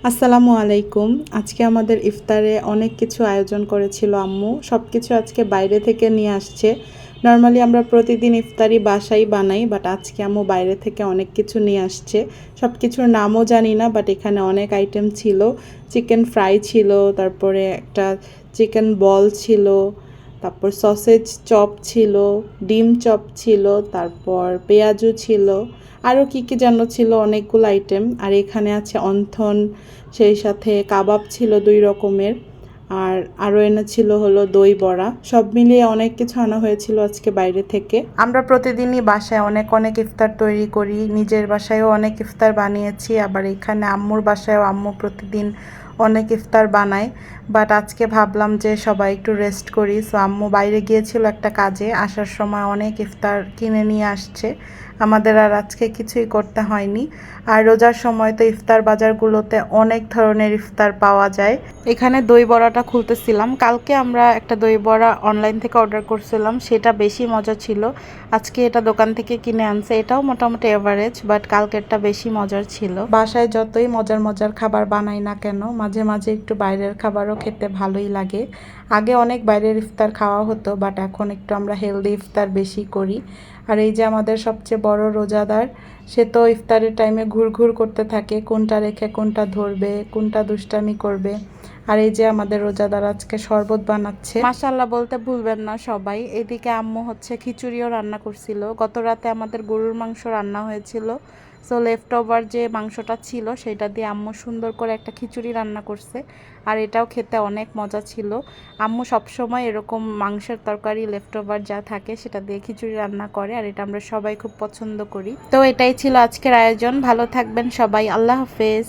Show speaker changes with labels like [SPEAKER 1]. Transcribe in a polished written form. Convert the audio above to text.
[SPEAKER 1] আসসালামু আলাইকুম। আজকে আমাদের ইফতারে অনেক কিছু আয়োজন করেছিল আম্মু। সবকিছু আজকে বাইরে থেকে নিয়ে আসছে। নরমালি আমরা প্রতিদিন ইফতারি বাসায় বানাই, বাট আজকে আম্মু বাইরে থেকে অনেক কিছু নিয়ে আসছে। সবকিছুর নামও জানি না, বাট এখানে অনেক আইটেম ছিল। চিকেন ফ্রাই ছিল, তারপরে একটা চিকেন বল ছিল, তারপর সসেজ চপ ছিল, ডিম চপ ছিল, তারপর পেঁয়াজু ছিল, আরও কী কী যেন ছিল, অনেকগুলো আইটেম। আর এখানে আছে অন্থন, সেই সাথে কাবাব ছিল 2 রকমের, আর আরও এনেছিল হলো দই বড়া। সব মিলিয়ে অনেক কিছু আনা হয়েছিল আজকে বাইরে থেকে। আমরা প্রতিদিনই বাসায় অনেক অনেক ইফতার তৈরি করি, নিজের বাসায়ও অনেক ইফতার বানিয়েছি, আবার এখানে আম্মুর বাসায়ও আম্মু প্রতিদিন অনেক ইফতার বানায়। বাট আজকে ভাবলাম যে সবাই একটু রেস্ট করি, সো আম্মু বাইরে গিয়েছিল একটা কাজে, আসার সময় অনেক ইফতার কিনে নিয়ে আসছে। আমাদের আর আজকে কিছুই করতে হয়নি। আর রোজার সময় তো ইফতার বাজারগুলোতে অনেক ধরনের ইফতার পাওয়া যায়। এখানে দই বড়াটা খুলতেছিলাম। কালকে আমরা একটা দই বড়া অনলাইন থেকে অর্ডার করছিলাম, সেটা বেশি মজা ছিল। আজকে এটা দোকান থেকে কিনে আনছে, এটাও মোটামুটি এভারেজ, বাট কালকেরটা বেশি মজার ছিল। বাসায় যতই মজার মজার খাবার বানাই না কেন, মাঝে মাঝে একটু বাইরের খাবারও খেতে ভালোই লাগে। আগে অনেক বাইরের ইফতার খাওয়া হতো, বাট এখন একটু আমরা হেলদি ইফতার বেশি করি। আর এই যে আমাদের সবচেয়ে বড় রোজাদার, সে তো ইফতারের টাইমে ঘুরঘুর করতে থাকে, কোনটা রেখে কোনটা ধরবে, কোনটা দুষ্টামি করবে। আর এই যে আমাদের রোজাদার আজকে শরবত বানাচ্ছে। মাশাআল্লাহ বলতে ভুলবেন না সবাই। এদিকে আম্মু হচ্ছে খিচুড়িও রান্না করছিল। গত রাতে আমাদের গরুর মাংস রান্না হয়েছিল, সো লেফট ওভার যে মাংসটা ছিল সেটা দিয়ে আম্মু সুন্দর করে একটা খিচুড়ি রান্না করছে। আর এটাও খেতে অনেক মজা ছিল। আম্মু সবসময় এরকম মাংসের তরকারি লেফট ওভার যা থাকে সেটা দিয়ে খিচুড়ি রান্না করে, আর এটা আমরা সবাই খুব পছন্দ করি। তো এটাই ছিল আজকের আয়োজন। ভালো থাকবেন সবাই, আল্লাহ হাফেজ।